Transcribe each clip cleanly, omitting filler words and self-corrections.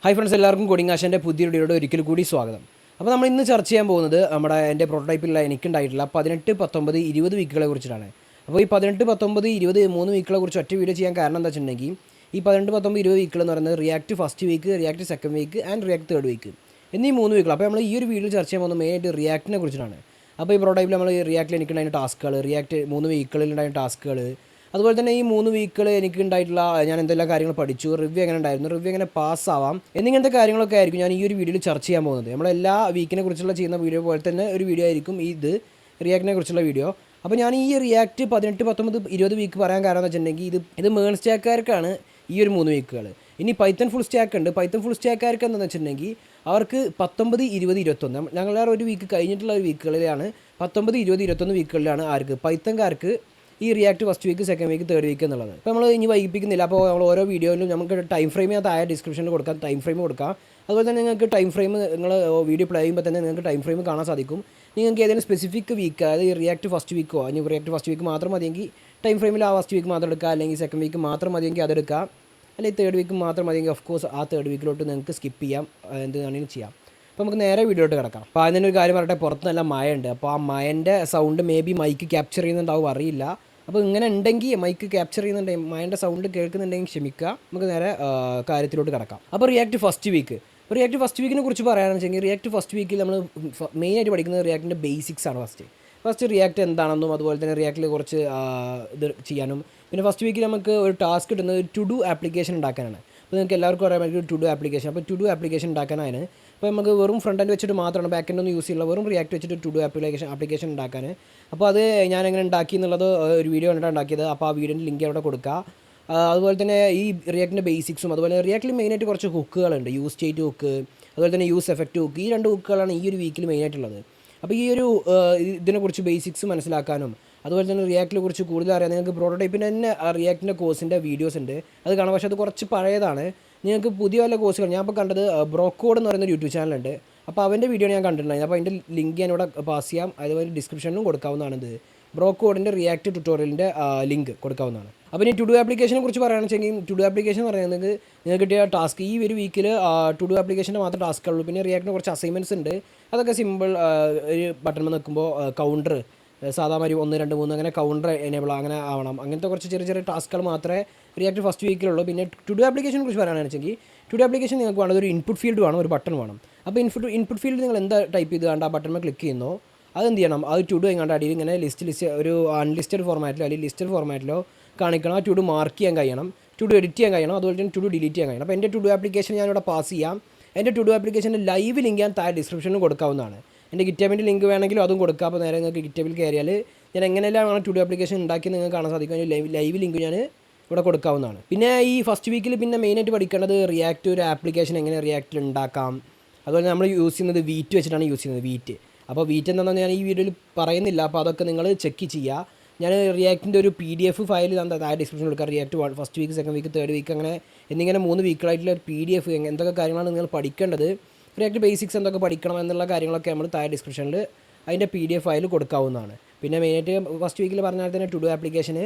Hi friends, എല്ലാവർക്കും coding ആശാൻ്റെ പുതിയ വീഡിയോയുടെ ഒരിക്കൽ കൂടി സ്വാഗതം. അപ്പോൾ നമ്മൾ ഇന്ന് ചർച്ച ചെയ്യാൻ പോകുന്നത് എൻ്റെ പ്രോട്ടോടൈപ്പിലുള്ള എനിക്കുണ്ടായിട്ടുള്ള 18, 19, 20 വീക്കുകളെ കുറിച്ചിട്ടാണ്. അപ്പോൾ ഈ 18, 19, 20 3 വീക്കുകളെ കുറിച്ച് ഒറ്റ വീഡിയോ ചെയ്യാൻ കാരണം എന്താ വെച്ചിട്ടുണ്ടെങ്കിൽ ഈ 18, 19, 20 വീക്കുകൾ എന്ന് പറയുന്നത് React first week, React second week and React third week എന്നീ 3 വീക്കുകൾ. അപ്പോൾ നമ്മൾ ഈ ഒരു വീഡിയോ ചർച്ച ചെയ്യാൻ പോകുന്നത് മെയിനായിട്ട് റിയാക്റ്റിനെ കുറിച്ചിട്ടാണ്. അപ്പോൾ ഈ പ്രോട്ടോടൈപ്പിൽ നമ്മൾ റിയാക്റ്റിൽ എനിക്കുണ്ടായിരുന്ന ടാസ്കുകൾ, റിയാക്ട് 3 വീക്കുകളിൽ ഉണ്ടായിരുന്ന ടാസ്കുകൾ, അതുപോലെ തന്നെ ഈ 3 വീക്കുകൾ എനിക്ക് ഉണ്ടായിട്ടുള്ള ഞാൻ എന്തെല്ലാം കാര്യങ്ങൾ പഠിച്ചു, റിവ്യൂ എങ്ങനെ ഉണ്ടായിരുന്നു, റിവ്യൂ എങ്ങനെ പാസ്സാവാം എന്നിങ്ങനത്തെ കാര്യങ്ങളൊക്കെ ആയിരിക്കും ഞാൻ ഈ ഒരു വീഡിയോയിൽ ചർച്ച ചെയ്യാൻ പോകുന്നത്. നമ്മളെല്ലാ വീക്കിനെ കുറിച്ചുള്ള ചെയ്യുന്ന വീഡിയോ പോലെ തന്നെ ഒരു വീഡിയോ ആയിരിക്കും ഇത് റിയാക്റ്റിനെ കുറിച്ചുള്ള വീഡിയോ. അപ്പോൾ ഞാൻ ഈ റിയാക്ട് 18, 19, 20 വീക്ക് പറയാൻ കാരണം എന്ന് വെച്ചിട്ടുണ്ടെങ്കിൽ ഇത് മേൺ സ്റ്റാക്കാർക്കാണ് ഈ ഒരു 3 വീക്കുകൾ. ഇനി പൈത്തൺ ഫുൾ സ്റ്റാക്ക് ഉണ്ട്. പൈത്തൺ ഫുൾ സ്റ്റാക്കാർക്ക് എന്താണെന്ന് വെച്ചിട്ടുണ്ടെങ്കിൽ അവർക്ക് 19, 20, 21 ഞങ്ങളുടെ ഒരു വീക്ക് കഴിഞ്ഞിട്ടുള്ള ഒരു വീക്കുകളിലാണ് 19, 20, 21 വീക്കുകളിലാണ് ആർക്ക് പൈത്തൺകാർക്ക് ഈ React first week, second week, third week എന്നുള്ളത്. അപ്പോൾ നമ്മൾ ഇനി വൈകിപ്പിക്കുന്നില്ല. അപ്പോൾ നമ്മൾ ഓരോ വീഡിയോയിലും നമുക്ക് ടൈം ഫ്രെയിം താഴെ ഡിസ്ക്രിപ്ഷനിൽ കൊടുക്കാം, ടൈം ഫ്രെയിം കൊടുക്കാം. അതുപോലെ തന്നെ നിങ്ങൾക്ക് ടൈം ഫ്രെയിം നിങ്ങൾ വീഡിയോ പ്ലേ ചെയ്യുമ്പോൾ തന്നെ നിങ്ങൾക്ക് ടൈം ഫ്രെയിം കാണാൻ സാധിക്കും. നിങ്ങൾക്ക് ഏതെങ്കിലും സ്പെസിഫിക് വീക്ക്, അതായത് റിയാക്ട് ഫസ്റ്റ് വീക്കോ ഇനി റിയാക്ട് ഫസ്റ്റ് വീക്ക് മാത്രം മതിയെങ്കിൽ ടൈം ഫ്രെയിമിൽ ആ ഫസ്റ്റ് വീക്ക് മാത്രം എടുക്കുക, അല്ലെങ്കിൽ സെക്കൻഡ് വീക്ക് മാത്രം മതിയെങ്കിൽ അതെടുക്കുക, അല്ലെങ്കിൽ തേർഡ് വീക്ക് മാത്രം മതിയെങ്കിൽ ഓഫ് കോഴ്സ് ആ തേർഡ് വീക്കിലോട്ട് നിങ്ങൾക്ക് സ്കിപ്പ് ചെയ്യാം, എന്ത് വേണമെങ്കിലും ചെയ്യാം. അപ്പോൾ നമുക്ക് നേരെ വീഡിയോട്ട് കിടക്കാം. അപ്പോൾ അതിന് ഒരു കാര്യം പറയട്ടെ, പുറത്ത് നല്ല മഴ ഉണ്ട്. അപ്പോൾ ആ മഴൻ്റെ sound may be mic capture ചെയ്യുന്നുണ്ടാവും, അറിയില്ല. അപ്പോൾ ഇങ്ങനെ ഉണ്ടെങ്കിൽ മൈക്ക് ക്യാപ്ചർ ചെയ്യുന്നുണ്ടെങ്കിൽ മൈൻ്റെ സൗണ്ട് കേൾക്കുന്നുണ്ടെങ്കിൽ ക്ഷമിക്കുക. നമുക്ക് നേരെ കാര്യത്തിലോട്ട് കിടക്കാം. അപ്പോൾ റിയാക്ട് ഫസ്റ്റ് വീക്ക് ഫസ്റ്റ് വീക്കിനെ കുറിച്ച് പറയുകയാണെന്ന് വെച്ചെങ്കിൽ റിയാക്ട് ഫസ്റ്റ് വീക്കിൽ നമ്മൾ മെയിനായിട്ട് പഠിക്കുന്നത് റിയാക്ടിൻ്റെ ബേസിക്സ് ആണ്. ഫസ്റ്റ് റിയാക്ട് എന്താണെന്നും അതുപോലെ തന്നെ റിയാക്ടിൽ കുറച്ച് ഇത് ചെയ്യാനും, പിന്നെ ഫസ്റ്റ് വീക്കിൽ നമുക്ക് ഒരു ടാസ്ക് കിട്ടുന്നത് ടു ഡു ആപ്ലിക്കേഷൻ ഉണ്ടാക്കാനാണ്. അപ്പോൾ നിങ്ങൾക്ക് എല്ലാവർക്കും അറിയാൻ പറ്റും ടു ഡു ആപ്ലിക്കേഷൻ. അപ്പോൾ ടു ഡു ആപ്ലിക്കേഷൻ ഉണ്ടാക്കാനാണ്. അപ്പോൾ നമുക്ക് വെറും ഫ്രണ്ട് എൻഡ് വെച്ചിട്ട് മാത്രമാണ് ബാക്ക് എൻഡ് ഒന്നും യൂസ് ചെയ്യുന്നത്, വെറും റിയാക്ട് വെച്ചിട്ട് ടു ഡു ആപ്ലിക്കേഷൻ ഉണ്ടാക്കാൻ. അപ്പോൾ അത് ഞാൻ എങ്ങനെ ഉണ്ടാക്കി എന്നുള്ളത് ഒരു വീഡിയോ കണ്ടിട്ടാണ് ഉണ്ടാക്കിയത്. അപ്പോൾ ആ വീഡിയോൻ്റെ ലിങ്ക് അവിടെ കൊടുക്കുക. അതുപോലെ തന്നെ ഈ റിയാക്ടിൻ്റെ ബേസിക്സും, അതുപോലെ റിയാക്ടിൽ മെയിനായിട്ട് കുറച്ച് ഹുക്കുകളുണ്ട്, യൂസ് സ്റ്റേറ്റ് ഹുക്ക്, അതുപോലെ തന്നെ യൂസ് എഫക്റ്റ് ഹുക്ക്. ഈ 2 ഹുക്കുകളാണ് ഈ ഒരു വീക്കിൽ മെയിനായിട്ടുള്ളത്. അപ്പോൾ ഈ ഒരു ഇതിനെക്കുറിച്ച് ബേസിക്സ് മനസ്സിലാക്കാനും അതുപോലെ തന്നെ റിയാക്റ്റിനെ കുറിച്ച് കൂടുതൽ അറിയാൻ നിങ്ങൾക്ക് പ്രോട്ടോടൈപ്പിൻ്റെ തന്നെ റിയാക്റ്റിൻ്റെ കോഴ്സിൻ്റെ വീഡിയോസ് ഉണ്ട്, അത് കാണാം. പക്ഷേ അത് കുറച്ച് പഴയതാണ്. നിങ്ങൾക്ക് പുതിയ വല്ല കോഴ്സുകൾ ഞാൻ ഇപ്പോൾ കണ്ടത് ബ്രോക്കോഡ് എന്ന് പറയുന്ന ഒരു യൂട്യൂബ് ചാനലുണ്ട്. അപ്പോൾ അവൻ്റെ വീഡിയോ ഞാൻ കണ്ടിട്ടുണ്ടായിരുന്നു. അപ്പോൾ അതിൻ്റെ ലിങ്ക് ഞാൻ ഇവിടെ പാസ് ചെയ്യാം, അതുപോലെ ഡിസ്ക്രിപ്ഷനിലും കൊടുക്കാവുന്നതാണിത്. ബ്രോക്കോഡിൻ്റെ റിയാക്ട് ട്യൂട്ടോറിയലിൻ്റെ ലിങ്ക് കൊടുക്കാവുന്നതാണ്. അപ്പോൾ ഇനി ടു ഡു ആപ്ലിക്കേഷനെ കുറിച്ച് പറയുകയാണെന്ന് വെച്ചെങ്കിൽ ടു ഡു ആപ്ലിക്കേഷൻ എന്ന് പറയുന്നത് നിങ്ങൾക്ക് കിട്ടിയ ടാസ്ക് ഈ ഒരു വീക്കിൽ ടു ഡു ആപ്ലിക്കേഷൻ്റെ മാത്രം ടാസ്ക്കുള്ളൂ. പിന്നെ റിയാക്ടിന് കുറച്ച് അസൈൻമെൻറ്റ്സ് ഉണ്ട്. അതൊക്കെ സിമ്പിൾ, ഒരു ബട്ടൺ നിൽക്കുമ്പോൾ കൗണ്ടർ സാധാരണ 1, 2, 3 അങ്ങനെ കൗണ്ടർ എനേബിൾ അങ്ങനെ ആവണം. അങ്ങനത്തെ കുറച്ച് ചെറിയ ചെറിയ ടാസ്കുകൾ മാത്രമേ റിയാക്ട് ഫസ്റ്റ് വീക്കിലുള്ളൂ. പിന്നെ ടു ഡു ആപ്ലിക്കേഷനെ കുറിച്ച് പറയുകയാണെന്ന് വെച്ചെങ്കിൽ ടു ഡു ആപ്ലിക്കേഷൻ നിങ്ങൾക്ക് വേണം ഒരു ഇൻപുട്ട് ഫീൽഡ് വേണം, ഒരു ബട്ടൺ വേണം. അപ്പോൾ ഇൻപുട്ട് ഫീൽഡ് നിങ്ങൾ എന്താ ടൈപ്പ് ചെയ്ത് കണ്ട് ആ ബട്ടണിൽ ക്ലിക്ക് ചെയ്യുന്നോ അതെന്ത് ചെയ്യണം, അത് ടു ഡു എങ്ങാണ്ട് അടിയിൽ ഇങ്ങനെ ലിസ്റ്റ് ഒരു അൺലിസ്റ്റഡ് ഫോർമാറ്റിലോ അല്ലെങ്കിൽ ലിസ്റ്റഡ് ഫോർമാറ്റിലോ കാണിക്കണം. ആ ടു ഡു മാർക്ക് ചെയ്യാൻ കഴിയണം, ടു ഡു എഡിറ്റ് ചെയ്യാൻ കഴിയണം, അതുപോലെ തന്നെ ടു ഡു ഡിലീറ്റ് ചെയ്യാൻ കഴിയണം. അപ്പോൾ എൻ്റെ ടു ഡു ആപ്ലിക്കേഷൻ ഞാനിവിടെ പാസ് ചെയ്യാം. എൻ്റെ ടു ഡു ആപ്ലിക്കേഷൻ്റെ ലൈവ് ലിങ്ക് ഞാൻ താഴെ ഡിസ്ക്രിപ്ഷനിൽ കൊടുക്കാവുന്നതാണ്. എൻ്റെ ഗിറ്റബിൻ്റെ ലിങ്ക് വേണമെങ്കിലും അതും കൊടുക്കുക. അപ്പോൾ നേരെ നിങ്ങൾക്ക് ഗിറ്റബിൽ കയറിയാൽ ഞാൻ എങ്ങനെയെല്ലാം ടു ഡു ആപ്ലിക്കേഷൻ ഉണ്ടാക്കി നിങ്ങൾക്ക് കാണാൻ സാധിക്കും. അതിന് ലൈവ് ലിങ്ക് ഞാൻ ഇവിടെ കൊടുക്കാവുന്നതാണ്. പിന്നെ ഈ ഫസ്റ്റ് വീക്കിൽ പിന്നെ മെയിനായിട്ട് പഠിക്കേണ്ടത് റിയാക്ട് ഒരു ആപ്ലിക്കേഷൻ എങ്ങനെ റിയാക്റ്റിൽ ഉണ്ടാക്കാം. അതുപോലെ നമ്മൾ യൂസ് ചെയ്യുന്നത് വീറ്റ് വെച്ചിട്ടാണ് യൂസ് ചെയ്യുന്നത്, വീറ്റ്. അപ്പോൾ വീറ്റ് എന്താണെന്ന് ഞാൻ ഈ വീഡിയോയിൽ പറയുന്നില്ല, അപ്പോൾ അതൊക്കെ നിങ്ങൾ ചെക്ക് ചെയ്യുക. ഞാൻ റിയാക്റ്റിൻ്റെ ഒരു PDF ഫയൽ താഴെ ഡിസ്ക്രിപ്ഷനിൽ കൊടുക്കാം. React first week, second week, third week അങ്ങനെ എന്നിങ്ങനെ 3 വീക്കുകളായിട്ടുള്ള ഒരു PDF എന്തൊക്കെ കാര്യങ്ങളാണ് നിങ്ങൾ പഠിക്കേണ്ടത്, റിയാക്ട് ബേസിക്സ് എന്തൊക്കെ പഠിക്കണം എന്നുള്ള കാര്യങ്ങളൊക്കെ നമ്മൾ താഴെ ഡിസ്ക്രിപ്ഷനിൽ അതിൻ്റെ PDF ഫയൽ കൊടുക്കാവുന്നതാണ്. പിന്നെ മെയിനായിട്ട് ഫസ്റ്റ് വീക്കിൽ പറഞ്ഞാൽ തന്നെ ടു ഡു ആപ്ലിക്കേഷന്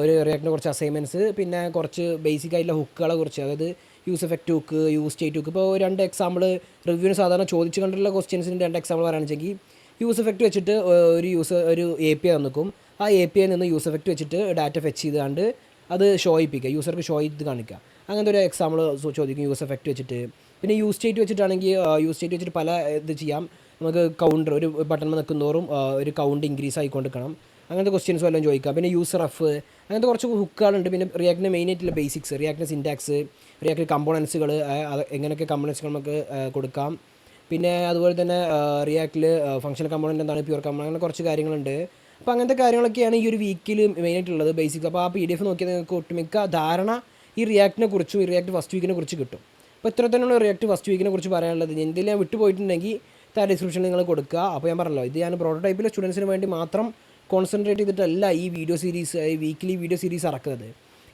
ഒരു റിയാക്ടിൻ്റെ കുറച്ച് അസൈൻമെൻറ്റ്സ്, പിന്നെ കുറച്ച് ബേസിക് ആയിട്ടുള്ള ഹുക്കുകളെ കുറിച്ച്, അതായത് use effect hook, use state hook. ഇപ്പോൾ 2 എക്സാമ്പിൾ റിവ്യൂവിന് സാധാരണ ചോദിച്ചു കണ്ടുള്ള ക്വസ്റ്റ്യൻസിന് 2 എക്സാമ്പിൾ പറയുകയാണെന്ന് യൂസ് എഫക്റ്റ് വെച്ചിട്ട് ഒരു API നിൽക്കും. ആ API നിന്ന് യൂസ് എഫക്റ്റ് വെച്ചിട്ട് ഡാറ്റ ഫെച്ച് ചെയ്തുകൊണ്ട് അത് ഷോ ചെയ്യിപ്പിക്കുക, യൂസർക്ക് ഷോ ചെയ്ത് കാണിക്കുക. അങ്ങനത്തെ ഒരു എക്സാമ്പിൾ ചോദിക്കും യൂസ് എഫക്റ്റ് വെച്ചിട്ട്. പിന്നെ യൂസ് സ്റ്റേറ്റ് വെച്ചിട്ടാണെങ്കിൽ യൂസ് സ്റ്റേറ്റ് വെച്ചിട്ട് പല ഇത് ചെയ്യാം. നമുക്ക് കൗണ്ടർ ഒരു ബട്ടൺ നിൽക്കുന്നതോറും ഒരു കൗണ്ട് ഇൻക്രീസ് ആയിക്കൊണ്ടിരിക്കണം, അങ്ങനത്തെ ക്വസ്റ്റ്യൻസ് വല്ലതും ചോദിക്കാം. പിന്നെ യൂസ് റഫ് അങ്ങനത്തെ കുറച്ച് ഹുക്കുകളുണ്ട്. പിന്നെ റിയാക്ടിൻ്റെ മെയിനായിട്ടുള്ള ബേസിക്സ്, റിയാക്ടിൻ്റെ സിൻറ്റാക്സ്, റിയാക്ട് കമ്പോണൻസുകൾ, എങ്ങനെയൊക്കെ കമ്പോണൻസുകൾ നമുക്ക് കൊടുക്കാം. പിന്നെ അതുപോലെ തന്നെ റിയാക്റ്റിൽ ഫങ്ഷണൽ കമ്പോണൻ്റ് എന്താണ്, പ്യൂർ കമ്പോണൻ്റ്, അങ്ങനെ കുറച്ച് കാര്യങ്ങളുണ്ട്. അപ്പോൾ അങ്ങനത്തെ കാര്യങ്ങളൊക്കെയാണ് ഈ ഒരു വീക്കിൽ മെയിനായിട്ടുള്ളത്, ബേസിക്സ്. അപ്പോൾ ആ PDF നോക്കിയാൽ നിങ്ങൾക്ക് ഒട്ടുമിക്ക ധാരണ ഈ റിയാക്റ്റിനെ കുറിച്ചും ഈ റിയാക്ട് ഫസ്റ്റ് വീക്കിനെ കുറിച്ച് കിട്ടും. അപ്പോൾ ഇത്ര തന്നെയുള്ള റിയാക്ട് ഫസ്റ്റ് വീക്കിനെ കുറിച്ച് പറയാനുള്ളത്. എന്തെങ്കിലും ഞാൻ വിട്ടുപോയിട്ടുണ്ടെങ്കിൽ താഴെ ഡിസ്ക്രിപ്ഷനിൽ നിങ്ങൾ കൊടുക്കുക. അപ്പോൾ ഞാൻ പറഞ്ഞല്ലോ, ഇത് ഞാൻ പ്രോട്ടോടൈപ്പിലെ സ്റ്റുഡൻസിന് വേണ്ടി മാത്രം കോൺസെൻട്രേറ്റ് ചെയ്തിട്ടല്ല ഈ വീഡിയോ സീരീസ്, ഈ വീക്കിലി വീഡിയോ സീരീസ് ഇറക്കുന്നത്.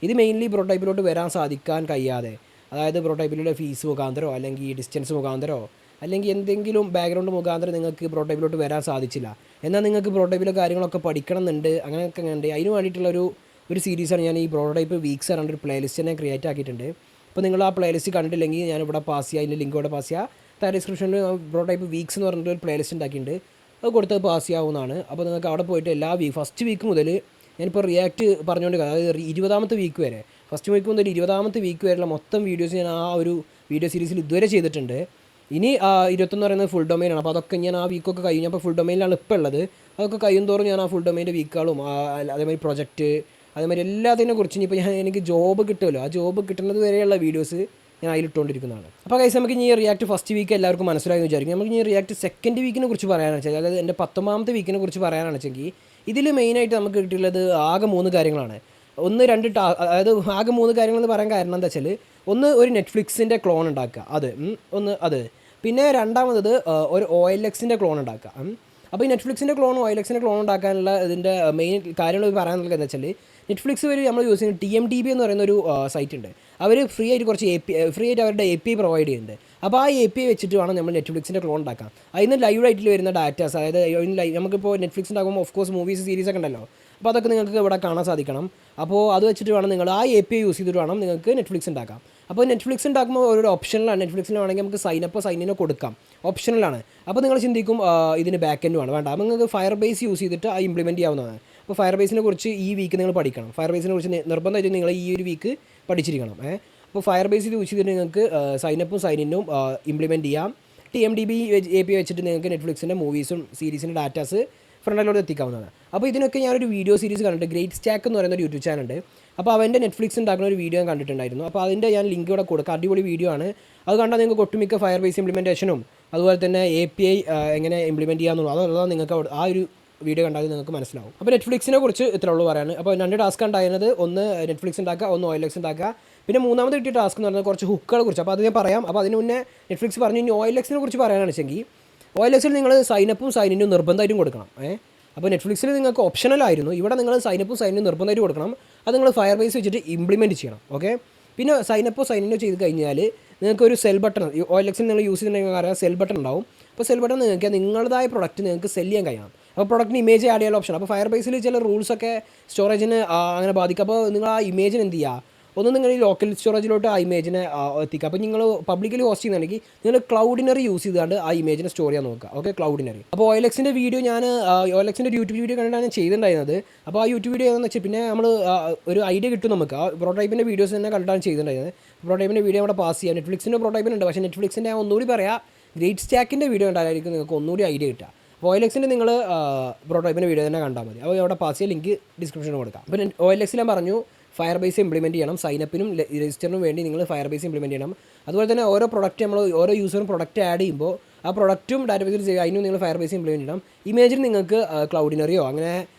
ഇത് മെയിൻലി പ്രോട്ടോടൈപ്പിലോട്ട് വരാൻ സാധിക്കാൻ കഴിയാതെ, അതായത് പ്രോട്ടോടൈപ്പിലുള്ള ഫീസ് മുഖാന്തരമോ അല്ലെങ്കിൽ ഡിസ്റ്റൻസ് മുഖാന്തരമോ അല്ലെങ്കിൽ എന്തെങ്കിലും ബാക്ക്ഗ്രൗണ്ട് മുഖാന്തരം നിങ്ങൾക്ക് പ്രോട്ടോടൈപ്പിലോട്ട് വരാൻ സാധിച്ചില്ല, എന്നാൽ നിങ്ങൾക്ക് പ്രോട്ടോടൈപ്പിലെ കാര്യങ്ങളൊക്കെ പഠിക്കണം എന്നുണ്ട്, അങ്ങനെയൊക്കെ ഉണ്ട്. അതിന് വേണ്ടിയിട്ടുള്ളൊരു സീരീസാണ് ഞാൻ ഈ പ്രോട്ടോടൈപ്പ് വീക്സ് പറഞ്ഞൊരു പ്ലേലിസ്റ്റ് തന്നെ ക്രിയേറ്റ് ആക്കിയിട്ടുണ്ട്. അപ്പോൾ നിങ്ങൾ ആ പ്ലേലിസ്റ്റ് കണ്ടിട്ടില്ലെങ്കിൽ ഞാനിവിടെ പാസ് ചെയ്യുക, അതിൻ്റെ ലിങ്ക് ഇവിടെ പാസ് ചെയ്യുക. താഴെ ഡിസ്ക്രിപ്ഷനിൽ പ്രോട്ടോടൈപ്പ് വീക്സ് എന്ന് പറഞ്ഞിട്ട് ഒരു പ്ലേലിസ്റ്റ് ഉണ്ടാക്കിയിട്ടുണ്ട്, അത് കൊടുത്ത് പാസ് ചെയ്യാവുന്നതാണ്. അപ്പോൾ നിങ്ങൾക്ക് അവിടെ പോയിട്ട് എല്ലാ ഫസ്റ്റ് വീക്ക് മുതൽ ഞാനിപ്പോൾ റിയാക്ട് പറഞ്ഞുകൊണ്ട്, അതായത് 20ാമത്തെ വീക്ക് വരെ, ഫസ്റ്റ് വീക്ക് മുതൽ 20ാമത്തെ വീക്ക് വരെയുള്ള മൊത്തം വീഡിയോസ് ഞാൻ ആ ഒരു വീഡിയോ സീരീസിൽ ഇതുവരെ ചെയ്തിട്ടുണ്ട്. ഇനി 21 പറയുന്നത് ഫുൾ ഡൊമൈനാണ്. അപ്പോൾ അതൊക്കെ ഞാൻ ആ വീക്കൊക്കെ കഴിഞ്ഞപ്പോൾ ഫുൾ ഡൊമൈനിലാണ് ഇപ്പോൾ ഉള്ളത്. അതൊക്കെ കഴിയും തോറും ഞാൻ ആ ഫുൾ ഡൊമൈൻ്റെ വീക്കുകളും അതേമാതിരി പ്രൊജക്റ്റ് അതേമാതിരി എല്ലാത്തിനെ കുറിച്ച് ഇനിയിപ്പോൾ എനിക്ക് ജോബ് കിട്ടുമല്ലോ, ആ ജോബ് കിട്ടുന്നത് വരെയുള്ള വീഡിയോസ് ഞാൻ അതിലിട്ടുകൊണ്ടിരിക്കുന്നതാണ്. അപ്പോൾ കൈസ് നമുക്ക് ഈ റിയാക്ട് ഫസ്റ്റ് വീക്ക് എല്ലാവർക്കും മനസ്സിലായെന്ന് വിചാരിക്കും. നമുക്ക് ഈ റിയാക്ട് സെക്കൻഡ് വീക്കിനെ കുറിച്ച് പറയാനാണ് വെച്ചാൽ, അതായത് എൻ്റെ 19ാമത്തെ വീക്കിനെ കുറിച്ച് പറയാനാണ് വെച്ചെങ്കിൽ ഇതിൽ മെയിനായിട്ട് നമുക്ക് കിട്ടിയുള്ളത് ആകെ 3 കാര്യങ്ങളാണ്. അതായത് ആകെ 3 കാര്യങ്ങളെന്ന് പറയാൻ കാരണം എന്താ വെച്ചാൽ, ഒന്ന് ഒരു നെറ്റ്ഫ്ലിക്സിൻ്റെ ക്ലോൺ ഉണ്ടാക്കുക, അത് പിന്നെ രണ്ടാമത് ഒരു OLXൻ്റെ ക്ലോൺ ഉണ്ടാക്കുക. അപ്പോൾ ഈ നെറ്റ്ഫ്ലിക്സിൻ്റെ ക്ലോൺ OLXൻ്റെ ക്ലോൺ ഉണ്ടാക്കാനുള്ള ഇതിൻ്റെ മെയിൻ കാര്യങ്ങൾ പറയാനുള്ളത് എന്താ വെച്ചാൽ, നെറ്റ്ഫ്ലിക്സ് വഴി നമ്മൾ യൂസ് ചെയ്യുന്ന TMDB എന്ന് പറയുന്ന ഒരു സൈറ്റ് ഉണ്ട്. അവർ ഫ്രീ ആയിട്ട് കുറച്ച് ഫ്രീ ആയിട്ട് അവരുടെ API പ്രൊവൈഡ് ചെയ്യുന്നുണ്ട്. അപ്പോൾ ആ API വെച്ചിട്ട് വേണം നമ്മൾ നെറ്റ്ഫ്ലിക്സിൻ്റെ ക്ലോൺ ഉണ്ടാക്കാം. അതിന് ലൈവ് ആയിട്ട് വരുന്ന ഡാറ്റാസ്, അതായത് നമുക്കിപ്പോൾ നെറ്റ്ഫ്ലിക്സ് ഉണ്ടാക്കുമ്പോൾ ഓഫ് കോഴ്സ് മൂവീസ് സീരീസ് ഒക്കെ ഉണ്ടല്ലോ, അപ്പോൾ അതൊക്കെ നിങ്ങൾക്ക് ഇവിടെ കാണാൻ സാധിക്കണം. അപ്പോൾ അത് വെച്ചിട്ട് വേണം നിങ്ങൾ ആ API യൂസ് ചെയ്തിട്ട് വേണം നിങ്ങൾക്ക് നെറ്റ്ഫ്ലിക്സ് ഉണ്ടാക്കാം. അപ്പോൾ നെറ്റ്ഫ്ലിക്സ് ഉണ്ടാക്കുമ്പോൾ ഒരു ഓപ്ഷനിലാണ്. നെറ്റ്ഫ്ലിക്സിൽ വേണമെങ്കിൽ നമുക്ക് സൈനപ്പോ കൊടുക്കാം, ഓപ്ഷനിലാണ്. അപ്പോൾ നിങ്ങൾ ചിന്തിക്കും ഇതിന് ബാക്ക് എൻഡ് വേണ്ട. അപ്പോൾ നിങ്ങൾക്ക് ഫയർ ബേസ് യൂസ് ചെയ്തിട്ട് അത് ഇംപ്ലിമെൻറ്റ് ചെയ്യാവുന്നതാണ്. അപ്പോൾ ഫയർ ബേസിനെ കുറിച്ച് ഈ വീക്ക് നിങ്ങൾ പഠിക്കണം. ഫയർ ബേസിനെ കുറിച്ച് നിർബന്ധമായിട്ട് നിങ്ങൾ ഈ ഒരു വീക്ക് പഠിച്ചിരിക്കണം. അപ്പോൾ ഫയർ ബേസ് യൂസ് ചെയ്തിട്ട് നിങ്ങൾക്ക് സൈനപ്പും സൈനിനും ഇംപ്ലിമെൻറ്റ് ചെയ്യാം. TMDB API വെച്ചിട്ട് നിങ്ങൾക്ക് നെറ്റ്ഫ്ലിക്സിൻ്റെ മൂവീസും സീരീസിൻ്റെ ഡാറ്റാസ് ഫ്രണ്ടിലോട്ട് എത്തിക്കാവുന്നതാണ്. അപ്പോൾ ഇതിനൊക്കെ ഞാനൊരു വീഡിയോ സീരീസ് കണ്ടിട്ട്, ഗ്രേറ്റ് സ്റ്റാക്ക് എന്ന് പറയുന്ന ഒരു യൂട്യൂബ് ചാനലുണ്ട്. അപ്പോൾ അവൻ്റെ നെറ്റ്ഫ്ലിക്സ് ഉണ്ടാക്കുന്ന ഒരു വീഡിയോ ഞാൻ കണ്ടിട്ടുണ്ടായിരുന്നു. അപ്പോൾ അതിൻ്റെ ഞാൻ ലിങ്ക് ഇവിടെ കൊടുക്കാം. അടിപൊളി വീഡിയോ ആണ്. അത് കണ്ടാൽ നിങ്ങൾക്ക് ഒട്ടുമിക്ക ഫയർ ബേസ് ഇംപ്ലിമെൻറ്റേഷനും അതുപോലെ തന്നെ API എങ്ങനെ ഇംപ്ലിമെൻറ്റ് ചെയ്യാമെന്നുള്ളൂ അതെല്ലാം നിങ്ങൾക്ക് ആ ഒരു വീഡിയോ കണ്ടാൽ നിങ്ങൾക്ക് മനസ്സിലാവും. അപ്പോൾ നെറ്റ്ഫ്ലിക്സിനെ കുറിച്ച് ഇത്ര ഉള്ളൂ പറയാൻ. അപ്പോൾ 2 ടാസ്ക് ഉണ്ടായിരുന്നത്, ഒന്ന് നെറ്റ്ഫ്ലിക്സ് ഉണ്ടാക്കുക, ഒന്ന് OLX ഉണ്ടാക്കുക. പിന്നെ മൂന്നാമത് കിട്ടിയ ടാസ്ക് എന്ന് പറഞ്ഞാൽ കുറച്ച് ഹുക്കുകളെ കുറിച്ച്. അപ്പോൾ അത് ഞാൻ പറയാം. അപ്പോൾ അതിന് മുന്നേ നെറ്റ്ഫ്ലിക്സ് പറഞ്ഞു. ഇനി OLXനെ കുറിച്ച് പറയാനാണ് വെച്ചെങ്കിൽ, OLXൽ നിങ്ങൾ സൈനപ്പും സൈനിനും നിർബന്ധമായിട്ടും കൊടുക്കണം. അപ്പോൾ നെറ്റ്ഫ്ലിക്സിൽ നിങ്ങൾക്ക് ഓപ്ഷണലായിരുന്നു, ഇവിടെ നിങ്ങൾ സൈനപ്പും സൈനിനും നിർബന്ധമായിട്ട് കൊടുക്കണം. അത് നിങ്ങൾ ഫയർ ബേസ് വെച്ചിട്ട് ഇംപ്ലിമെൻറ്റ് ചെയ്യണം. ഓക്കെ, പിന്നെ സൈനപ്പോ സൈനിനോ ചെയ്ത് കഴിഞ്ഞാൽ നിങ്ങൾക്ക് ഒരു സെൽ ബട്ടൺ, OLXൽ നിങ്ങൾ യൂസ് ചെയ്യുന്നുണ്ടെങ്കിൽ അറിയാം സെൽ ബട്ടൺ ഉണ്ടാവും. അപ്പോൾ സെൽ ബട്ടൺ നിങ്ങൾക്ക് നിങ്ങളുടേതായ പ്രൊഡക്റ്റ് നിങ്ങൾക്ക് സെല് ചെയ്യാൻ കഴിയണം. അപ്പോൾ പ്രൊഡക്റ്റിന് ഇമേജ് ആഡ് ചെയ്യാനുള്ള ഓപ്ഷൻ. അപ്പോൾ ഫയർ ബേസിൽ ചില റൂൾസൊക്കെ സ്റ്റോറേജിന് അങ്ങനെ ബാധിക്കും. അപ്പോൾ നിങ്ങൾ ആ ഇമേജിന് എന്ത് ചെയ്യുക, ഒന്ന് നിങ്ങൾ ഈ ലോക്കൽ സ്റ്റോറേജിലോട്ട് ആ ഇമേജിനെ എത്തിക്കുക. അപ്പോൾ നിങ്ങൾ പബ്ലിക്കലി ഹോസ്റ്റ് ചെയ്യുന്നുണ്ടെങ്കിൽ നിങ്ങൾ ക്ലൗഡിനറി യൂസ് ചെയ്തുകൊണ്ട് ആ ഇമേജിനെ സ്റ്റോർ ചെയ്യാൻ നോക്കുക. ഓക്കെ, ക്ലൗഡിനറി. അപ്പോൾ OLXൻ്റെ വീഡിയോ OLXൻ്റെ ഒരു യൂട്യൂബ് വീഡിയോ കണ്ടിട്ടാണ് ഞാൻ ചെയ്തിട്ടുണ്ടായിരുന്നത്. അപ്പോൾ ആ യൂട്യൂബ് വീഡിയോ എന്ന് വെച്ചാൽ പിന്നെ നമ്മൾ ഒരു ഐഡിയ കിട്ടും നമുക്ക്. ആ പ്രോട്ടോടൈപ്പിൻ്റെ വീഡിയോസ് തന്നെ കണ്ടിട്ടാണ് ചെയ്തിട്ടുണ്ടായിരുന്നത്. പ്രോട്ടോടൈപ്പിൻ്റെ വീഡിയോ അവിടെ പാസ് ചെയ്യാം. നെറ്റ്ഫ്ലിക്സിൻ്റെ പ്രോട്ടോടൈപ്പിനുണ്ട്, പക്ഷേ നെറ്റ്ഫ്ലിക്സിൻ്റെ ഞാൻ ഒന്നുകൂടി പറയാം, ഗ്രേറ്റ് സ്റ്റാക്കിൻ്റെ വീഡിയോ ഉണ്ടായിരിക്കും നിങ്ങൾക്ക് ഒന്നുകൂടി ഐഡിയ കിട്ടുക. അപ്പോൾ OLXൻ്റെ നിങ്ങൾ പ്രോട്ടോടൈപ്പിൻ്റെ വീഡിയോ തന്നെ കണ്ടാൽ മതി. അപ്പോൾ അവിടെ പാസ് ചെയ്യാൻ ലിങ്ക് ഡിസ്ക്രിപ്ഷനിൽ കൊടുക്കാം. അപ്പോൾ OLXൽ ഞാൻ പറഞ്ഞു ഫയർ ബേസ് ഇംപ്ലിമെൻറ്റ് ചെയ്യണം. സൈനപ്പിനും രജിസ്റ്ററിനും വേണ്ടി നിങ്ങൾ ഫയർ ബേസ് ഇംപ്ലിമെൻറ്റ് ചെയ്യണം. അതുപോലെ തന്നെ ഓരോ പ്രൊഡക്റ്റ് നമ്മൾ ഓരോ യൂസറും പ്രൊഡക്റ്റ് ആഡ് ചെയ്യുമ്പോൾ ആ പ്രൊഡക്റ്റും ഡാറ്റാബേസിൽ ചെയ്യുക, അതിനും നിങ്ങൾ ഫയർ ബേസ് ഇംപ്ലിമെൻറ്റ് ചെയ്യണം. ഇമേജിന് നിങ്ങൾക്ക് ക്ലൗഡിനറിയോ അങ്ങനെ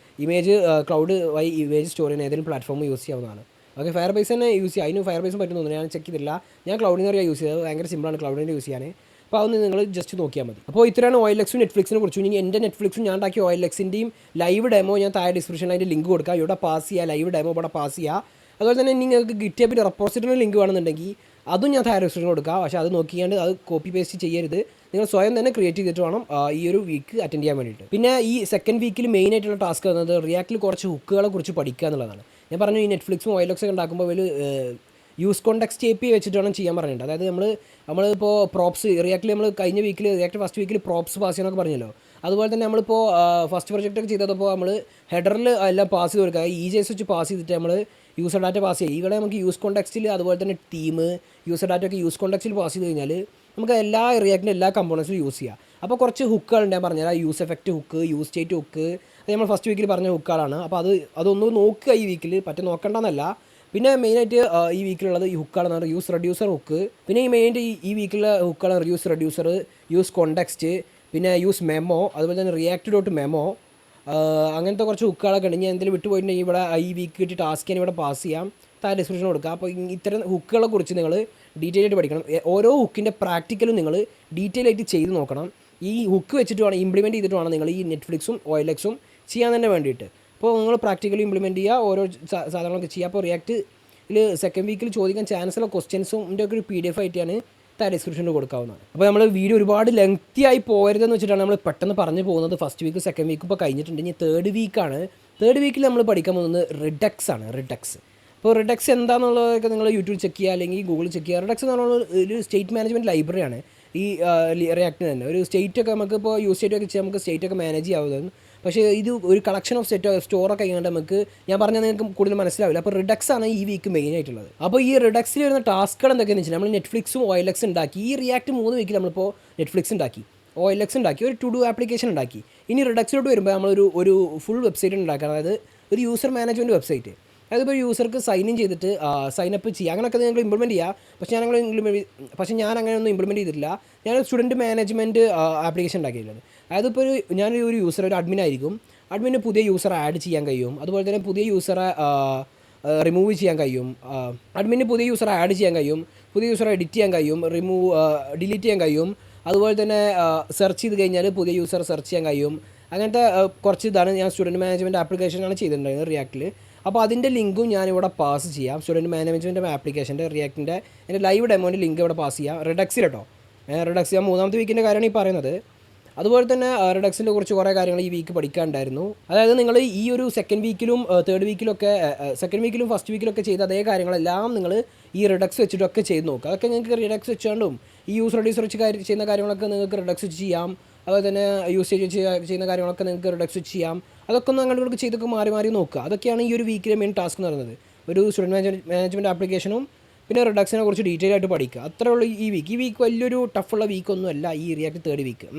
ഇമേജ് ക്ലൗഡ് വഴി ഇമേജ് സ്റ്റോർ ചെയ്യുന്ന ഏതെങ്കിലും പ്ലാറ്റ്ഫോം യൂസ് ചെയ്യാവുന്നതാണ്. ഓക്കെ, ഫയർ ബേസ് തന്നെ യൂസ് ചെയ്യുക. അതിനും ഫയർ ബേസും പറ്റുന്നു, ഞാൻ ചെക്ക് ചെയ്തില്ല. ഞാൻ ക്ലൗഡിനറിയാണ് യൂസ് ചെയ്തത്. ഭയങ്കര സിമ്പിളാണ് ക്ലൗഡിനറി യൂസ് ചെയ്യാൻ. അപ്പോൾ അതൊന്ന് നിങ്ങൾ ജസ്റ്റ് നോക്കിയാൽ മതി. അപ്പോൾ ഇത്രയാണ് OLXും നെറ്റ്ഫ്ലിക്സിനെ കുറിച്ച്. ഇനി എൻ്റെ നെറ്റ്ഫ്ലിക്സും ഞാൻ ഉണ്ടാക്കിയ OLXൻ്റെയും ലൈവ് ഡെമോ ഞാൻ താഴെ ഡിസ്ക്രിപ്ഷനിൽ അതിൻ്റെ ലിങ്ക് കൊടുക്കുക. ഇവിടെ പാസ് ചെയ്യുക, ലൈവ് ഡെമോ ഇവിടെ പാസ് ചെയ്യുക. അതുപോലെ തന്നെ നിങ്ങൾക്ക് ഗിറ്റ്ഹബിൻ്റെ റെപ്പോസിറ്ററിൻ്റെ ലിങ്ക് വേണമെന്നുണ്ടെങ്കിൽ അതും ഞാൻ താഴെ ഡിസ്ക്രിപ്ഷനിൽ കൊടുക്കുക. പക്ഷേ അത് നോക്കിയാണ്ട് അത് കോപ്പി പേസ്റ്റ് ചെയ്യരുത്. നിങ്ങൾ സ്വയം തന്നെ ക്രിയേറ്റ് ചെയ്തിട്ട് വേണം ഈ ഒരു വീക്ക് അറ്റൻഡ് ചെയ്യാൻ വേണ്ടിയിട്ട്. പിന്നെ ഈ സെക്കൻഡ് വീക്കിൽ മെയിൻ ആയിട്ടുള്ള ടാസ്ക് വന്നത് റിയാക്റ്റിൽ കുറച്ച് ഹുക്കുകളെ കുറിച്ച് പഠിക്കുക എന്നുള്ളതാണ്. ഞാൻ പറഞ്ഞു ഈ നെറ്റ്ഫ്ലിക്സും OLXൊക്കെ ഉണ്ടാക്കുമ്പോൾ വലിയ യൂസ് കോണ്ടെക്സ്റ്റ് API വെച്ചിട്ട് വേണം ചെയ്യാൻ പറഞ്ഞിട്ടുണ്ട്. അതായത് നമ്മളിപ്പോൾ പ്രോപ്സ് റിയാക്റ്റിൽ നമ്മൾ കഴിഞ്ഞ വീക്കിൽ റിയാക്ട് ഫസ്റ്റ് വീക്കിൽ പ്രോപ്സ് പാസ് ചെയ്യാനൊക്കെ പറഞ്ഞല്ലോ. അതുപോലെ തന്നെ നമ്മളിപ്പോൾ ഫസ്റ്റ് പ്രൊജക്റ്റൊക്കെ ചെയ്തപ്പോൾ നമ്മൾ ഹെഡറിൽ എല്ലാം പാസ് ചെയ്ത് കൊടുക്കുക. EJS വെച്ച് പാസ് ചെയ്തിട്ട് നമ്മൾ യൂസർ ഡാറ്റ പാസ് ചെയ്യുക. ഇവിടെ നമുക്ക് യൂസ് കോണ്ടെക്സ്റ്റിൽ അതുപോലെ തന്നെ ടീം യൂസർ ഡാറ്റ ഒക്കെ യൂസ് കോണ്ടെക്സ്റ്റിൽ പാസ് ചെയ്ത് കഴിഞ്ഞാൽ നമുക്ക് എല്ലാ റിയാക്റ്റിൻ്റെ എല്ലാ കമ്പോണൻസിലും യൂസ് ചെയ്യാം. അപ്പോൾ കുറച്ച് ഹുക്കുകളുണ്ട് ഞാൻ പറഞ്ഞാൽ, use effect hook, use state hook, അത് നമ്മൾ ഫസ്റ്റ് വീക്കിൽ പറഞ്ഞ ഹുക്കുകളാണ്. അപ്പോൾ അതൊന്ന് നോക്കുക ഈ വീക്കിൽ, നോക്കേണ്ടെന്നല്ല. പിന്നെ മെയിനായിട്ട് ഈ വീക്കിലുള്ളത് ഈ ഹുക്കാണെന്ന് പറഞ്ഞാൽ യൂസ് റെഡ്യൂസർ ഹുക്ക്. പിന്നെ ഈ മെയിനായിട്ട് ഈ വീക്കിലെ ഹുക്കാണ് യൂസ് റെഡ്യൂസർ, യൂസ് കോണ്ടെക്സ്റ്റ്, പിന്നെ യൂസ് മെമ്മോ, അതുപോലെ തന്നെ റിയാക്ട് ഡോട്ട് മെമ്മോ, അങ്ങനത്തെ കുറച്ച് ഹുക്കുകളൊക്കെ ഉണ്ട്. ഞാൻ എന്തെങ്കിലും വിട്ടുപോയിട്ടുണ്ടെങ്കിൽ ഇവിടെ ഈ വീക്ക് കിട്ടി ടാസ്ക് ഞാൻ ഇവിടെ പാസ് ചെയ്യാം, താഴെ ഡിസ്ക്രിപ്ഷൻ കൊടുക്കുക. അപ്പോൾ ഇത്തരം ഹുക്കുകളെ കുറിച്ച് നിങ്ങൾ ഡീറ്റെയിൽ ആയിട്ട് പഠിക്കണം. ഓരോ ഹുക്കിൻ്റെ പ്രാക്ടിക്കലും നിങ്ങൾ ഡീറ്റെയിൽ ആയിട്ട് ചെയ്ത് നോക്കണം. ഈ ഹുക്ക് വെച്ചിട്ട് വേണം ഇംപ്ലിമെൻറ്റ് ചെയ്തിട്ട് വേണം നിങ്ങൾ ഈ നെറ്റ്ഫ്ലിക്സും OLXും ചെയ്യാൻ തന്നെ വേണ്ടിയിട്ട്. അപ്പോൾ നിങ്ങൾ പ്രാക്ടിക്കലി ഇംപ്ലിമെൻറ്റ് ചെയ്യുക, ഓരോ സാധനങ്ങളൊക്കെ ചെയ്യുക. അപ്പോൾ റിയാക്റ്റിൽ സെക്കൻഡ് വീക്കിൽ ചോദിക്കാൻ ചാൻസുള്ള ക്വസ്റ്റ്യൻസും ഒക്കെ ഒരു PDF ആയിട്ടാണ് താഴെ ഡിസ്ക്രിപ്ഷനിൽ കൊടുക്കാവുന്നതാണ്. അപ്പോൾ നമ്മൾ വീഡിയോ ഒരുപാട് ലെങ്തി ആയി പോകരുതെന്ന് വെച്ചിട്ടാണ് നമ്മൾ പെട്ടെന്ന് പറഞ്ഞു പോകുന്നത്. ഫസ്റ്റ് വീക്ക് സെക്കൻഡ് വീക്ക് ഇപ്പോൾ കഴിഞ്ഞിട്ടുണ്ട്. ഇനി തേർഡ് വീക്കാണ്. തേർഡ് വീക്കിൽ നമ്മൾ പഠിക്കാൻ പോകുന്നത് റിഡക്സ് ആണ്. റിഡക്സ് ഇപ്പോൾ റിഡക്സ് എന്താണെന്നുള്ളതൊക്കെ നിങ്ങൾ യൂട്യൂബ് ചെക്ക് ചെയ്യുക അല്ലെങ്കിൽ ഗൂഗിൾ ചെക്ക് ചെയ്യുക. റിഡക്സ് എന്ന് പറഞ്ഞാൽ ഒരു സ്റ്റേറ്റ് മാനേജ്മെൻറ്റ് ലൈബ്രറിയാണ് ഈ റിയാക്റ്റിന് തന്നെ. ഒരു സ്റ്റേറ്റൊക്കെ നമുക്കിപ്പോൾ യൂസ് സ്റ്റേറ്റൊക്കെ ചെയ്യാൻ നമുക്ക് സ്റ്റേറ്റൊക്കെ മാനേജ് ചെയ്യാവുന്നതാണ്. പക്ഷേ ഇത് ഒരു കളക്ഷൻ ഓഫ് സ്റ്റോറൊക്കെ കഴിഞ്ഞാൽ നമുക്ക് ഞാൻ പറഞ്ഞാൽ നിങ്ങൾക്ക് കൂടുതൽ മനസ്സിലാവില്ല. അപ്പോൾ റിഡക്സ് ആണ് ഈ വീക്ക് മെയിൻ ആയിട്ടുള്ളത്. അപ്പോൾ ഈ റിഡക്സിൽ വരുന്ന ടാസ്കുകൾ എന്തൊക്കെയാണെന്ന് വെച്ചാൽ നമ്മൾ നെറ്റ്ഫ്ലിക്സും OLX ഉണ്ടാക്കി. ഈ റിയാക്ട് 3 വീക്കിൽ നമ്മളിപ്പോൾ നെറ്റ്ഫ്ലിക്സ് ഉണ്ടാക്കി, OLX ഉണ്ടാക്കി, ഒരു ടു ഡു ആപ്ലിക്കേഷൻ ഉണ്ടാക്കി. ഇനി റിഡക്സിലോട്ട് വരുമ്പോൾ നമ്മളൊരു ഫുൾ വെബ്സൈറ്റ് ഉണ്ടാക്കുക, അതായത് ഒരു യൂസർ മാനേജ്മെൻറ്റ് വെബ്സൈറ്റ്. അതിപ്പോൾ യൂസർക്ക് സൈൻ ഇൻ ചെയ്തിട്ട് സൈനപ്പ് ചെയ്യുക, അങ്ങനെയൊക്കെ നിങ്ങൾ ഇംപ്ലിമെൻറ്റ് ചെയ്യുക. പക്ഷേ ഞാൻ അങ്ങനെയൊന്നും ഇംപ്ലിമെൻറ്റ് ചെയ്തിട്ടില്ല. ഞാൻ സ്റ്റുഡൻറ്റ് മാനേജ്മെൻറ്റ് ആപ്ലിക്കേഷൻ ഉണ്ടാക്കിയിട്ടുള്ളത്. അതായത് ഇപ്പോൾ ഞാനൊരു യൂസർ, ഒരു അഡ്മിൻ ആയിരിക്കും. അഡ്മിന് പുതിയ യൂസറെ ആഡ് ചെയ്യാൻ കഴിയും, അതുപോലെ തന്നെ പുതിയ യൂസറെ റിമൂവ് ചെയ്യാൻ കഴിയും. അഡ്മിന് പുതിയ യൂസറെ ആഡ് ചെയ്യാൻ കഴിയും, പുതിയ യൂസറെ എഡിറ്റ് ചെയ്യാൻ കഴിയും, ഡിലീറ്റ് ചെയ്യാൻ കഴിയും. അതുപോലെ തന്നെ സെർച്ച് ചെയ്ത് കഴിഞ്ഞാൽ പുതിയ യൂസർ സെർച്ച് ചെയ്യാൻ കഴിയും. അങ്ങനത്തെ കുറച്ച് ഇതാണ് ഞാൻ സ്റ്റുഡൻറ്റ് മാനേജ്മെൻറ്റ് ആപ്ലിക്കേഷനാണ് ചെയ്തിട്ടുണ്ടായിരുന്നത് റിയാക്റ്റിൽ. അപ്പോൾ അതിൻ്റെ ലിങ്കും ഞാനിവിടെ പാസ് ചെയ്യാം. സ്റ്റുഡൻറ്റ് മാനേജ്മെൻറ്റ് ആപ്ലിക്കേഷൻ്റെ റിയാക്റ്റിൻ്റെ എൻ്റെ ലൈവ് ഡെമോൻ്റെ ലിങ്ക് ഇവിടെ പാസ് ചെയ്യാം. റിഡക്സിൽ കേട്ടോ, റിഡക്സ് ഞാൻ 3ാമത്തെ വീക്കിൻ്റെ കാര്യമാണ് ഈ പറയുന്നത്. അതുപോലെ തന്നെ റിഡക്സിൻ്റെ കുറിച്ച് കുറേ കാര്യങ്ങൾ ഈ വീക്ക് പഠിക്കാനുണ്ടായിരുന്നു. അതായത് നിങ്ങൾ ഈ ഒരു സെക്കൻഡ് വീക്കിലും തേർഡ് വീക്കിലൊക്കെ ഫസ്റ്റ് വീക്കിലൊക്കെ ചെയ്ത അതേ കാര്യങ്ങളെല്ലാം നിങ്ങൾ ഈ റിഡക്സ് വെച്ചിട്ടൊക്കെ ചെയ്ത് നോക്കുക. അതൊക്കെ നിങ്ങൾക്ക് റിഡക്സ് വെച്ചുകൊണ്ടും ഈ യൂസ് റെഡ്യൂസ് വെച്ച് ചെയ്യുന്ന കാര്യങ്ങളൊക്കെ നിങ്ങൾക്ക് റിഡക്സ് വെച്ച് ചെയ്യാം. അതുപോലെ തന്നെ യൂസേജ് ചെയ്യുന്ന കാര്യങ്ങളൊക്കെ നിങ്ങൾക്ക് റിഡക്സ് വെച്ച് ചെയ്യാം. അതൊക്കെ ഒന്ന് അങ്ങോട്ട് ചെയ്തൊക്കെ മാറി നോക്കുക. അതൊക്കെയാണ് ഈ ഒരു വീക്കിലെ മെയിൻ ടാസ്ക് എന്ന് പറയുന്നത്. ഒരു സ്റ്റുഡൻറ്റ് മാനേജ്മെൻറ്റ് ആപ്ലിക്കേഷനും പിന്നെ റിഡക്സിനെ കുറിച്ച് ഡീറ്റെയിൽ ആയിട്ട് പഠിക്കുക. അത്രേ ഉള്ളൂ ഈ വീക്ക് വലിയൊരു ടഫുള്ള വീക്കൊന്നുമല്ല ഈ റിയാക്ട് തേർഡ് വീക്ക്.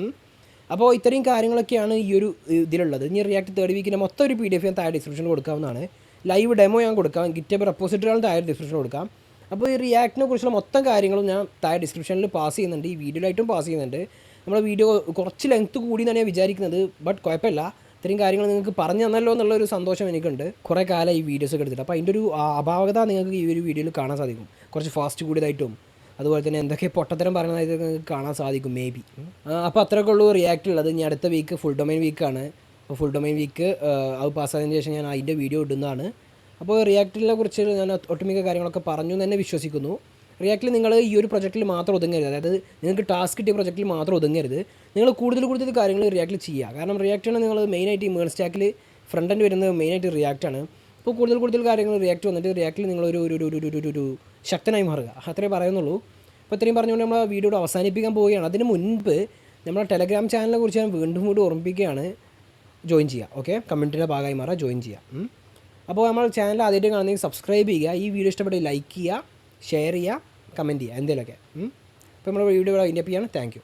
അപ്പോൾ ഇത്രയും കാര്യങ്ങളൊക്കെയാണ് ഈ ഒരു ഇതിലുള്ളത്. ഇനി റിയാക്ട് തേർഡ് വീക്കിൻ്റെ മൊത്തം ഒരു PDF ഞാൻ താഴെ ഡിസ്ക്രിപ്ഷനിൽ കൊടുക്കാവുന്നതാണ്. ലൈവ് ഡെമോ ഞാൻ കൊടുക്കാം, ഗിറ്റബ് റെപ്പോസിറ്ററികൾ താഴെ ഡിസ്ക്രിപ്ഷനിൽ കൊടുക്കാം. അപ്പോൾ ഈ റിയാക്റ്റിനെ കുറിച്ചുള്ള മൊത്തം കാര്യങ്ങളും ഞാൻ താഴെ ഡിസ്ക്രിപ്ഷനിൽ പാസ് ചെയ്യുന്നുണ്ട്, ഈ വീഡിയോയിലായിട്ടും പാസ് ചെയ്യുന്നുണ്ട്. നമ്മുടെ വീഡിയോ കുറച്ച് ലെങ്ത്ത് കൂടി എന്നാണ് ഞാൻ വിചാരിക്കുന്നത്, ബട്ട് കുഴപ്പമില്ല. ഇത്രയും കാര്യങ്ങൾ നിങ്ങൾക്ക് പറഞ്ഞു തന്നല്ലോ എന്നുള്ളൊരു സന്തോഷം എനിക്കുണ്ട്. കുറേ കാലം ഈ വീഡിയോസൊക്കെ എടുത്തിട്ട്. അപ്പോൾ അതിൻ്റെ ഒരു അപാകത നിങ്ങൾക്ക് ഈ ഒരു വീഡിയോയിൽ കാണാൻ സാധിക്കും. കുറച്ച് ഫാസ്റ്റ് കൂടിയതായിട്ടും അതുപോലെ തന്നെ എന്തൊക്കെ പൊട്ടത്തരം പറയുന്നതായിട്ട് നിങ്ങൾക്ക് കാണാൻ സാധിക്കും മേ ബി. അപ്പോൾ അത്രയൊക്കെ ഉള്ളൂ റിയാക്റ്റ് ഉള്ളത്. ഇനി അടുത്ത വീക്ക് ഫുൾ ഡൊമൈൻ വീക്കാണ്. അപ്പോൾ ഫുൾ ഡൊമൈൻ വീക്ക് അത് പാസ്സായതിനു ശേഷം ഞാൻ അതിൻ്റെ വീഡിയോ ഇടുന്നതാണ്. അപ്പോൾ റിയാക്റ്റിനെ കുറിച്ച് ഞാൻ ഒട്ടുമിക്ക കാര്യങ്ങളൊക്കെ പറഞ്ഞു എന്ന് തന്നെ വിശ്വസിക്കുന്നു. റിയാക്റ്റിൽ നിങ്ങൾ ഈ ഒരു പ്രൊജക്റ്റിൽ മാത്രം ഒതുങ്ങരുത്, അതായത് നിങ്ങൾക്ക് ടാസ്ക് കിട്ടിയ പ്രൊജക്റ്റിൽ മാത്രം ഒതുങ്ങരുത്. നിങ്ങൾ കൂടുതൽ കാര്യങ്ങൾ റിയാക്റ്റിൽ ചെയ്യുക. കാരണം റിയാക്റ്റാണ് നിങ്ങൾ മെയിനായിട്ട് ഈ മേൺ സ്റ്റാക്കിൽ ഫ്രണ്ട് എൻഡ് വരുന്നത് മെയിനായിട്ട് റിയാക്റ്റാണ്. അപ്പോൾ കൂടുതൽ കാര്യങ്ങൾ റിയാക്റ്റ് വന്നിട്ട് റിയാക്റ്റിൽ നിങ്ങൾ ഒരു ശക്തനായി മാറുക, അത്രേ പറയുന്നുള്ളൂ. അപ്പോൾ ഇത്രയും പറഞ്ഞുകൊണ്ട് നമ്മൾ വീഡിയോ അവസാനിപ്പിക്കാൻ പോവുകയാണ്. അതിന് മുൻപ് നമ്മുടെ ടെലഗ്രാം ചാനലിനെ കുറിച്ച് ഞാൻ വീണ്ടും ഓർമ്മിപ്പിക്കുകയാണ്. ജോയിൻ ചെയ്യുക, ഓക്കെ? കമ്മ്യൂണിറ്റിയുടെ ഭാഗമായി മാറുക, ജോയിൻ ചെയ്യുക. അപ്പോൾ നമ്മൾ ചാനൽ ആദ്യമായിട്ട് കാണുന്നെങ്കിൽ സബ്സ്ക്രൈബ് ചെയ്യുക. ഈ വീഡിയോ ഇഷ്ടപ്പെട്ട് ലൈക്ക് ചെയ്യുക, ഷെയർ ചെയ്യുക, കമൻറ്റ് ചെയ്യുക, എന്തെങ്കിലുമൊക്കെ. അപ്പോൾ നമ്മൾ വീഡിയോ വൈൻഡ് അപ്പ് ചെയ്യാണ്. Thank you.